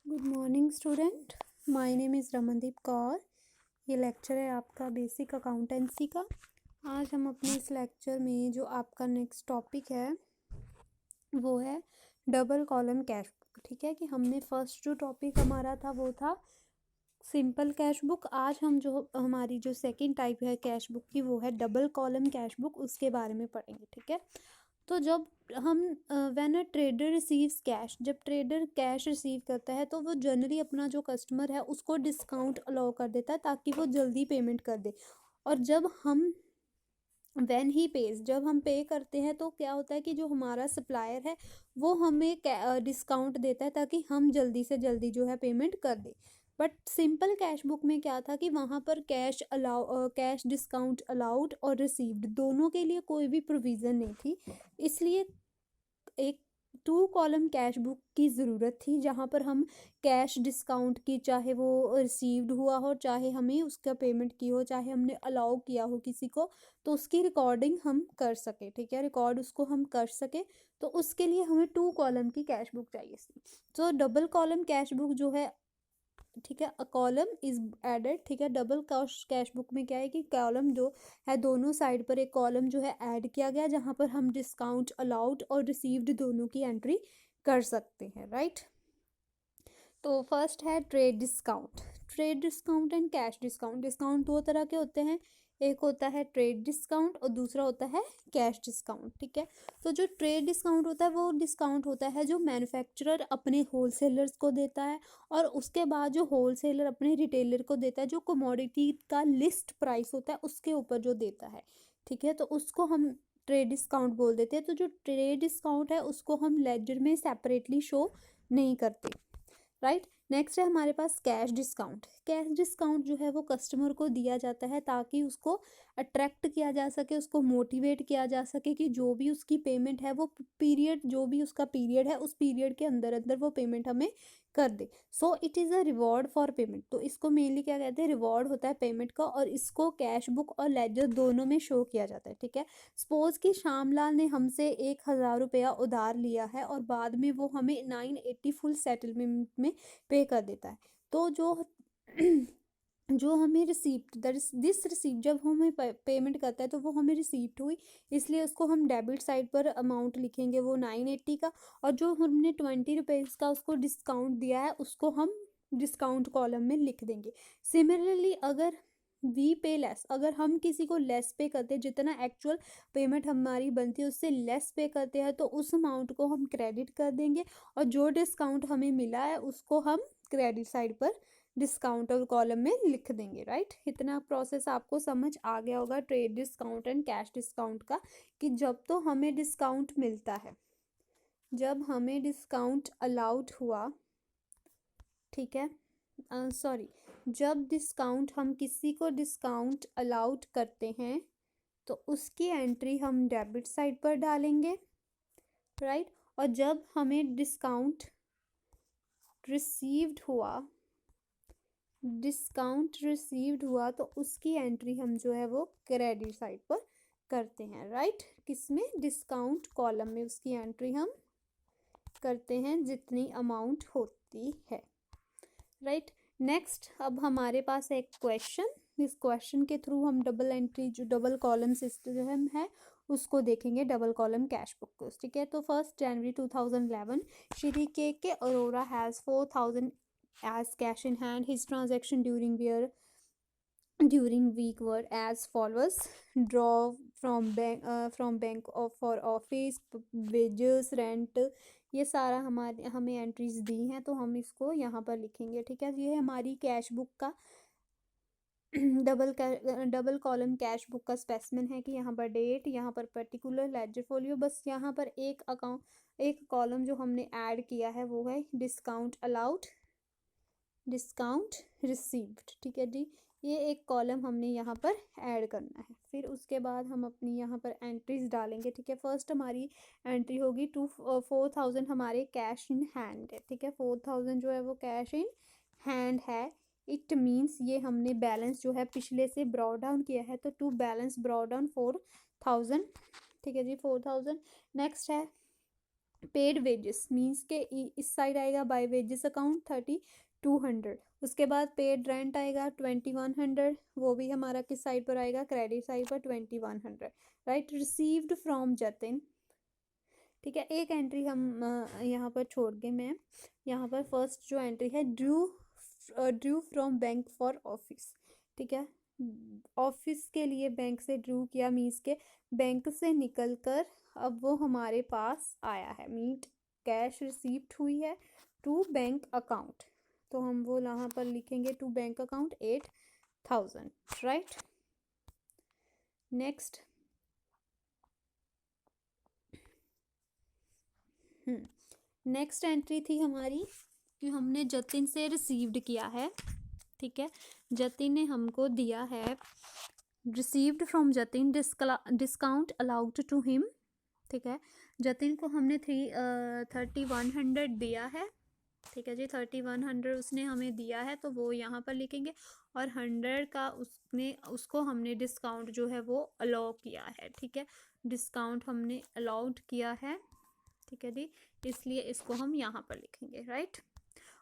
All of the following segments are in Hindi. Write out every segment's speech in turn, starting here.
Good morning student, my name is Ramandeep Kaur. ये लेक्चर है आपका बेसिक अकाउंटेंसी का। आज हम अपने इस लेक्चर में जो आपका नेक्स्ट टॉपिक है वो है डबल कॉलम कैश बुक। ठीक है कि हमने फर्स्ट जो टॉपिक हमारा था वो था सिंपल कैश बुक। आज हम जो हमारी जो सेकंड टाइप है कैश बुक की वो है डबल कॉलम कैश बुक, उसके बारे में पढ़ेंगे। ठीक है, तो जब हम when a trader receives cash, जब ट्रेडर कैश रिसीव करता है तो वो जनरली अपना जो कस्टमर है उसको डिस्काउंट अलाउ कर देता है ताकि वो जल्दी पेमेंट कर दे। और जब हम व्हेन ही पेज, जब हम पे करते हैं तो क्या होता है कि जो हमारा सप्लायर है वो हमें डिस्काउंट देता है ताकि हम जल्दी से जल्दी जो है पेमेंट कर दे। बट सिंपल कैश बुक में क्या था कि वहाँ पर कैश डिस्काउंट अलाउड और रिसीव्ड दोनों के लिए कोई भी प्रोविज़न नहीं थी। इसलिए एक 2 कॉलम कैश बुक की ज़रूरत थी जहाँ पर हम कैश डिस्काउंट की, चाहे वो रिसीव्ड हुआ हो, चाहे हमें उसका पेमेंट की हो, चाहे हमने अलाउ किया हो किसी को, तो उसकी रिकॉर्डिंग हम कर सके। ठीक है, रिकॉर्ड उसको हम कर सके, तो उसके लिए हमें 2 कॉलम की कैश बुक चाहिए थी। तो डबल कॉलम कैश बुक जो है, ठीक है, अ कॉलम इज एडेड। ठीक है, डबल कैश बुक में क्या है कि कॉलम जो है दोनों साइड पर एक कॉलम जो है ऐड किया गया जहाँ पर हम डिस्काउंट अलाउड और रिसीव्ड दोनों की एंट्री कर सकते हैं। राइट, तो फर्स्ट है trade discount. Trade discount and cash discount. Discount दो तरह के होते हैं, एक होता है ट्रेड डिस्काउंट और दूसरा होता है कैश डिस्काउंट। ठीक है, तो जो ट्रेड डिस्काउंट होता है वो डिस्काउंट होता है जो मैन्युफैक्चरर अपने होलसेलर्स को देता है और उसके बाद जो होलसेलर अपने रिटेलर को देता है, जो कमोडिटी का लिस्ट प्राइस होता है उसके ऊपर जो देता है। ठीक है, तो उसको हम ट्रेड डिस्काउंट बोल देते हैं। तो जो ट्रेड डिस्काउंट है उसको हम लेजर में सेपरेटली शो नहीं करते। राइट, नेक्स्ट है हमारे पास कैश डिस्काउंट। कैश डिस्काउंट जो है वो कस्टमर को दिया जाता है ताकि उसको अट्रैक्ट किया जा सके, उसको मोटिवेट किया जा सके कि जो भी उसकी पेमेंट है वो पीरियड, जो भी उसका पीरियड है उस पीरियड के अंदर अंदर वो पेमेंट हमें कर दे। So it is a reward for payment. तो इसको मेनली क्या कहते हैं, रिवॉर्ड होता है पेमेंट का, और इसको कैश बुक और लेजर दोनों में शो किया जाता है। ठीक है, सपोज कि श्यामलाल ने हमसे 1,000 रुपया उधार लिया है और बाद में वो हमें 980 फुल सेटलमेंट में पे कर देता है। तो जो जो हमें रिसीप्ट दिस रिसीप्ट जब हमें पेमेंट करता है तो वो हमें रिसीप्ट हुई, इसलिए उसको हम डेबिट साइड पर अमाउंट लिखेंगे वो 980 का, और जो हमने 20 रुपीज़ का उसको डिस्काउंट दिया है उसको हम डिस्काउंट कॉलम में लिख देंगे। सिमिलरली अगर वी पे लेस, अगर हम किसी को लेस पे करते हैं, जितना एक्चुअल पेमेंट हमारी बनती है उससे लेस पे करते हैं, तो उस अमाउंट को हम क्रेडिट कर देंगे और जो डिस्काउंट हमें मिला है उसको हम क्रेडिट साइड पर डिस्काउंट और कॉलम में लिख देंगे। राइट, इतना प्रोसेस आपको समझ आ गया होगा trade discount and cash discount का, कि जब तो हमें डिस्काउंट मिलता है, जब हमें डिस्काउंट अलाउड हुआ, ठीक है, सॉरी, जब डिस्काउंट, हम किसी को डिस्काउंट अलाउड करते हैं तो उसकी एंट्री हम डेबिट साइड पर डालेंगे। राइट, और जब हमें डिस्काउंट रिसीव्ड हुआ, डिस्काउंट रिसीव्ड हुआ तो उसकी एंट्री हम जो है वो क्रेडिट साइड पर करते हैं। राइट, किसमें, डिस्काउंट कॉलम में उसकी एंट्री हम करते हैं जितनी अमाउंट होती है। राइट, नेक्स्ट अब हमारे पास एक क्वेश्चन, इस क्वेश्चन के थ्रू हम डबल एंट्री, जो डबल कॉलम सिस्टम है उसको देखेंगे, डबल कॉलम कैश बुक को। ठीक है, तो 1 जनवरी 2011 श्री के Arora has 4,000 as cash in hand. His transaction during week were as follows: draw from bank of for office, wages, rent, ये सारा हमारे हमें एंट्रीज दी हैं तो हम इसको यहाँ पर लिखेंगे। ठीक है, ये है हमारी कैश बुक का डबल कॉलम कैश बुक का स्पेसिमेन है कि यहाँ पर डेट, यहाँ पर पर्टिकुलर, लेजर फोलियो, बस यहाँ पर एक अकाउंट, एक कॉलम जो हमने ऐड किया है वो है डिस्काउंट अलाउड, डिस्काउंट रिसीव्ड। ठीक है जी, ये एक कॉलम हमने यहाँ पर ऐड करना है। फिर उसके बाद हम अपनी यहाँ पर एंट्रीज डालेंगे। ठीक है, फर्स्ट हमारी एंट्री होगी 4,000 हमारे कैश इन हैंड है। ठीक है, 4,000 जो है वो कैश इन हैंड है। इट मीन्स ये हमने बैलेंस जो है पिछले से ब्रॉड डाउन किया है, तो टू बैलेंस ब्रॉड डाउन 4,000। ठीक है जी, 4,000। नेक्स्ट है पेड वेजेस मीन्स के इस साइड आएगा बाय वेजेस अकाउंट 3200। उसके बाद पेड रेंट आएगा 2100, वो भी हमारा किस साइड पर आएगा, क्रेडिट साइड पर 2100। Right, received from Jatin. ठीक है, एक एंट्री हम यहाँ पर छोड़ के मैं यहाँ पर फर्स्ट जो एंट्री है, Drew from bank for office. ठीक है, ऑफिस के लिए बैंक से ड्रू किया मीन्स के बैंक से निकल कर अब वो हमारे पास आया है, मीट कैश रिसीव्ड हुई है टू बैंक अकाउंट। तो हम वो यहाँ पर लिखेंगे to bank account 8000। Right, next next entry थी हमारी कि हमने जतिन से रिसीव्ड किया है। ठीक है, जतिन ने हमको दिया है, received from Jatin discount allowed to him. ठीक है, जतिन को हमने 3100 दिया है। ठीक है जी, 3100 उसने हमें दिया है, तो वो यहाँ पर लिखेंगे। और 100 का उसको हमने डिस्काउंट जो है वो अलाउ किया है। ठीक है, डिस्काउंट हमने अलाउड किया है। ठीक है जी, इसलिए इसको हम यहाँ पर लिखेंगे। राइट,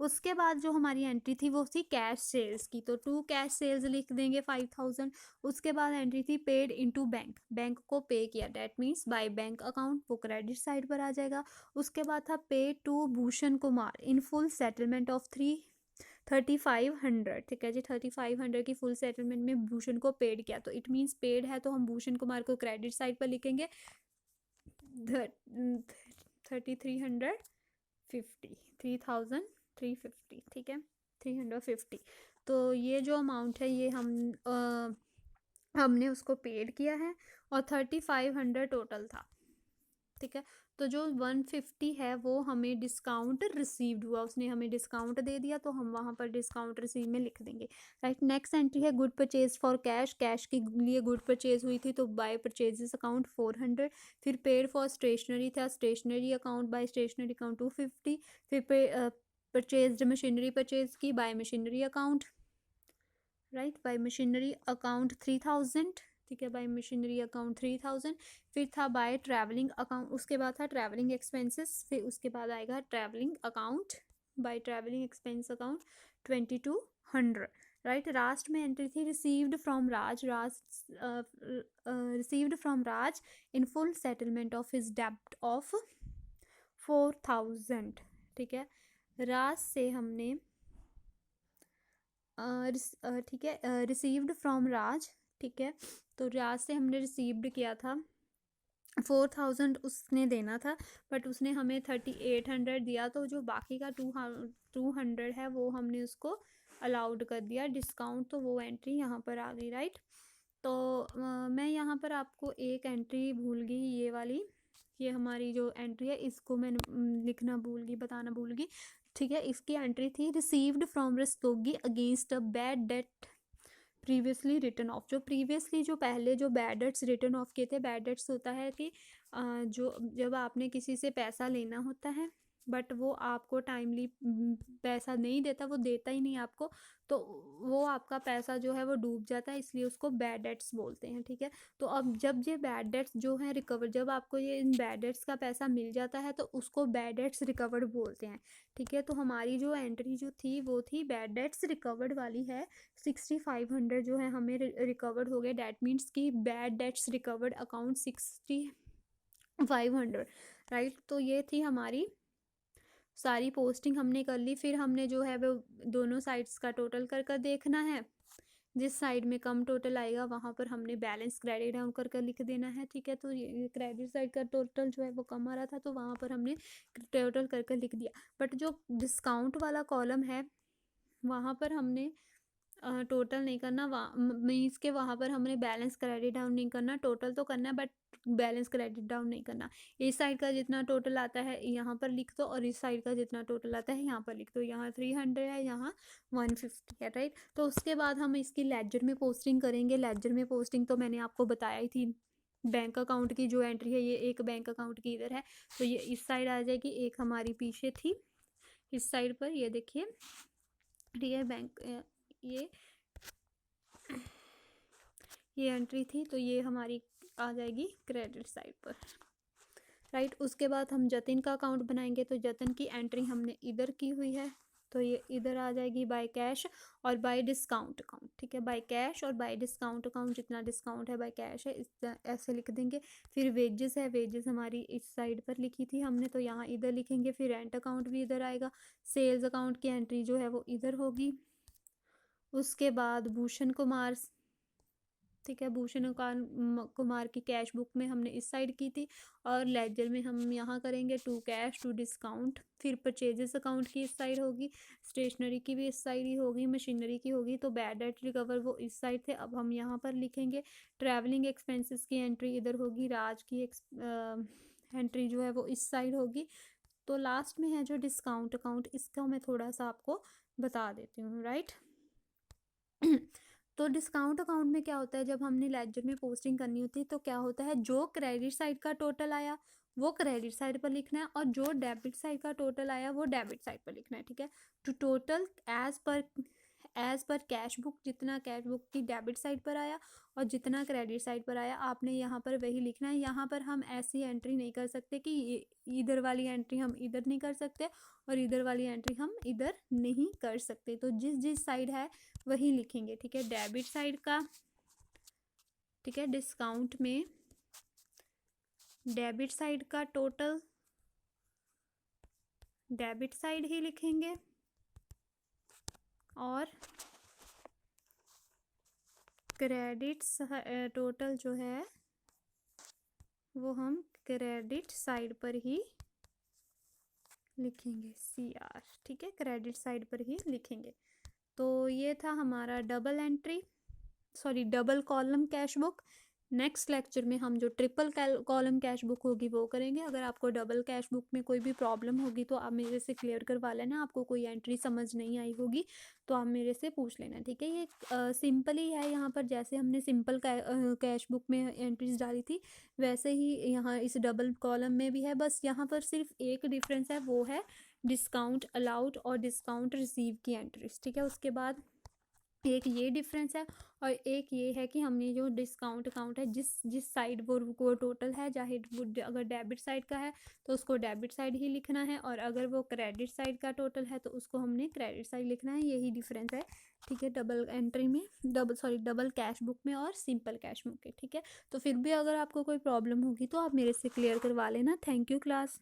उसके बाद जो हमारी एंट्री थी वो थी कैश सेल्स की, तो टू कैश सेल्स लिख देंगे 5000। उसके बाद एंट्री थी पेड इनटू बैंक, बैंक को पे किया, डेट मीन्स बाय बैंक अकाउंट, वो क्रेडिट साइड पर आ जाएगा। उसके बाद था pay to Bhushan Kumar in full settlement of 3500। ठीक है जी, 3500 की फुल सेटलमेंट में भूषण को पेड किया, तो इट मीन्स पेड है, तो हम भूषण कुमार को क्रेडिट साइड पर लिखेंगे 3350, 3350। ठीक है, 350। तो ये जो अमाउंट है ये हमने उसको पेड किया है, और 3500 टोटल था। ठीक है, तो जो 150 है वो हमें डिस्काउंट रिसीव्ड हुआ, उसने हमें डिस्काउंट दे दिया, तो हम वहाँ पर डिस्काउंट रिसीव में लिख देंगे। राइट, नेक्स्ट एंट्री है good purchase for cash, cash के लिए गुड परचेज हुई थी, तो बाय परचेजेस अकाउंट 400। फिर पेड फॉर स्टेशनरी था, stationery account by stationery account 250। फिर परचेज मशीनरी परचेज की by machinery account. Right, by machinery account 3000। ठीक है, बाय मशीनरी अकाउंट 3000। फिर था बाय ट्रैवलिंग अकाउंट, उसके बाद था ट्रैवलिंग एक्सपेंसेस, फिर उसके बाद आएगा travelling account, bye travelling expense account 2200। Right, last में एंट्री थी received from Raj, received from Raj in full settlement of his डेब्ट ऑफ 4000। ठीक है, राज से हमने ठीक है, रिसीव्ड फ्रॉम राज। ठीक है, तो राज से हमने रिसीव्ड किया था 4000 उसने देना था, बट उसने हमें 3800 दिया, तो जो बाकी का 200 है वो हमने उसको अलाउड कर दिया डिस्काउंट, तो वो एंट्री यहाँ पर आ गई। राइट, तो मैं यहाँ पर आपको एक एंट्री भूल गई, ये वाली, ये हमारी जो एंट्री है इसको मैं लिखना भूल गई, बताना भूल गई। ठीक है, इसकी एंट्री थी received from Rastogi against a bad debt previously return of. जो प्रीवियसली जो पहले जो बैड डेट्स रिटर्न ऑफ किए थे, बैड डेट्स होता है कि जो जब आपने किसी से पैसा लेना होता है बट वो आपको टाइमली पैसा नहीं देता, वो देता ही नहीं आपको, तो वो आपका पैसा जो है वो डूब जाता है, इसलिए उसको बैड डेट्स बोलते हैं। ठीक है, तो अब जब ये बैड डेट्स जो है रिकवर, जब आपको ये इन बैड डेट्स का पैसा मिल जाता है तो उसको बैड डेट्स रिकवर्ड बोलते हैं। ठीक है, तो हमारी जो एंट्री जो थी वो थी बैड डेट्स रिकवर्ड वाली है। 6500 जो है हमें रिकवर्ड हो गए, डैट मीन्स कि bad debts recovered account 6500। Right, तो ये थी हमारी सारी पोस्टिंग हमने कर ली। फिर हमने जो है वो दोनों साइड्स का टोटल कर देखना है, जिस साइड में कम टोटल आएगा वहाँ पर हमने बैलेंस क्रेडिट डाउन कर लिख देना है। ठीक है, तो ये क्रेडिट साइड का टोटल जो है वो कम आ रहा था, तो वहाँ पर हमने टोटल कर लिख दिया। बट जो डिस्काउंट वाला कॉलम है वहाँ पर हमने टोटल नहीं करना, मीन्स के वहाँ पर हमने बैलेंस क्रेडिट डाउन नहीं करना, टोटल तो करना है बट बैलेंस क्रेडिट डाउन नहीं करना। इस साइड का जितना टोटल आता है यहाँ पर लिख दो, और इस साइड का जितना टोटल आता है यहाँ पर लिख दो। यहाँ 300 है, यहाँ 150 है। राइट, तो उसके बाद हम इसकी लेजर में पोस्टिंग करेंगे। लेजर में पोस्टिंग तो मैंने आपको बताया ही थी, बैंक अकाउंट की जो एंट्री है ये एक बैंक अकाउंट की इधर है, तो ये इस साइड आ जाएगी, एक हमारी पीछे थी इस साइड पर, ये देखिए। ठीक है, बैंक ये एंट्री थी, तो ये हमारी आ जाएगी क्रेडिट साइड पर। राइट। उसके बाद हम जतिन का अकाउंट बनाएंगे, तो जतिन की एंट्री हमने इधर की हुई है, तो ये इधर आ जाएगी बाय कैश और बाय डिस्काउंट अकाउंट। ठीक है, बाय कैश और बाय डिस्काउंट अकाउंट, जितना डिस्काउंट है बाय कैश है इस ऐसे लिख देंगे। फिर वेजेस है, वेजेस हमारी इस साइड पर लिखी थी हमने, तो यहाँ इधर लिखेंगे। फिर रेंट अकाउंट भी इधर आएगा, सेल्स अकाउंट की एंट्री जो है वो इधर होगी। उसके बाद भूषण कुमार, ठीक है, भूषण कुमार की कैश बुक में हमने इस साइड की थी, और लेजर में हम यहाँ करेंगे टू कैश टू डिस्काउंट। फिर परचेजेस अकाउंट की इस साइड होगी, स्टेशनरी की भी इस साइड ही होगी, मशीनरी की होगी। तो बैड डेट रिकवर वो इस साइड थे, अब हम यहाँ पर लिखेंगे। ट्रैवलिंग एक्सपेंसेस की एंट्री इधर होगी, राज की एंट्री जो है वो इस साइड होगी। तो लास्ट में है जो डिस्काउंट अकाउंट, इसका मैं थोड़ा सा आपको बता देती हूँ, राइट। तो डिस्काउंट अकाउंट में क्या होता है, जब हमने लेजर में पोस्टिंग करनी होती है तो क्या होता है, जो क्रेडिट साइड का टोटल आया वो क्रेडिट साइड पर लिखना है, और जो डेबिट साइड का टोटल आया वो डेबिट साइड पर लिखना है। ठीक है, तो total as per cash book, जितना कैश बुक की डेबिट साइड पर आया और जितना क्रेडिट साइड पर आया आपने यहाँ पर वही लिखना है। यहाँ पर हम ऐसी एंट्री नहीं कर सकते कि इधर वाली एंट्री हम इधर नहीं कर सकते और इधर वाली एंट्री हम इधर नहीं कर सकते। तो जिस जिस साइड है वही लिखेंगे। ठीक है, डेबिट साइड का, ठीक है, डिस्काउंट में डेबिट साइड का टोटल डेबिट साइड ही लिखेंगे, और क्रेडिट टोटल जो है वो हम क्रेडिट साइड पर ही लिखेंगे, CR। ठीक है, क्रेडिट साइड पर ही लिखेंगे। तो ये था हमारा double column cash book. Next lecture में हम जो ट्रिपल कॉलम कैश बुक होगी वो करेंगे। अगर आपको डबल कैश बुक में कोई भी प्रॉब्लम होगी तो आप मेरे से क्लियर करवा लेना। आपको कोई एंट्री समझ नहीं आई होगी तो आप मेरे से पूछ लेना। ठीक है, ये सिंपल ही है। यहाँ पर जैसे हमने सिंपल कैश बुक में एंट्रीज डाली थी वैसे ही यहाँ इस डबल कॉलम में भी है, बस यहाँ पर सिर्फ एक डिफरेंस है, वो है डिस्काउंट अलाउड और डिस्काउंट रिसीव की एंट्रीज। ठीक है, उसके बाद एक ये डिफरेंस है और एक ये है कि हमने जो डिस्काउंट अकाउंट है जिस साइड वो टोटल है, चाहे वो अगर डेबिट साइड का है तो उसको डेबिट साइड ही लिखना है, और अगर वो क्रेडिट साइड का टोटल है तो उसको हमने क्रेडिट साइड लिखना है। यही डिफरेंस है। ठीक है, डबल एंट्री में, डबल कैश बुक में और सिंपल कैश बुक में। ठीक है, तो फिर भी अगर आपको कोई प्रॉब्लम होगी तो आप मेरे से क्लियर करवा लेना। Thank you class.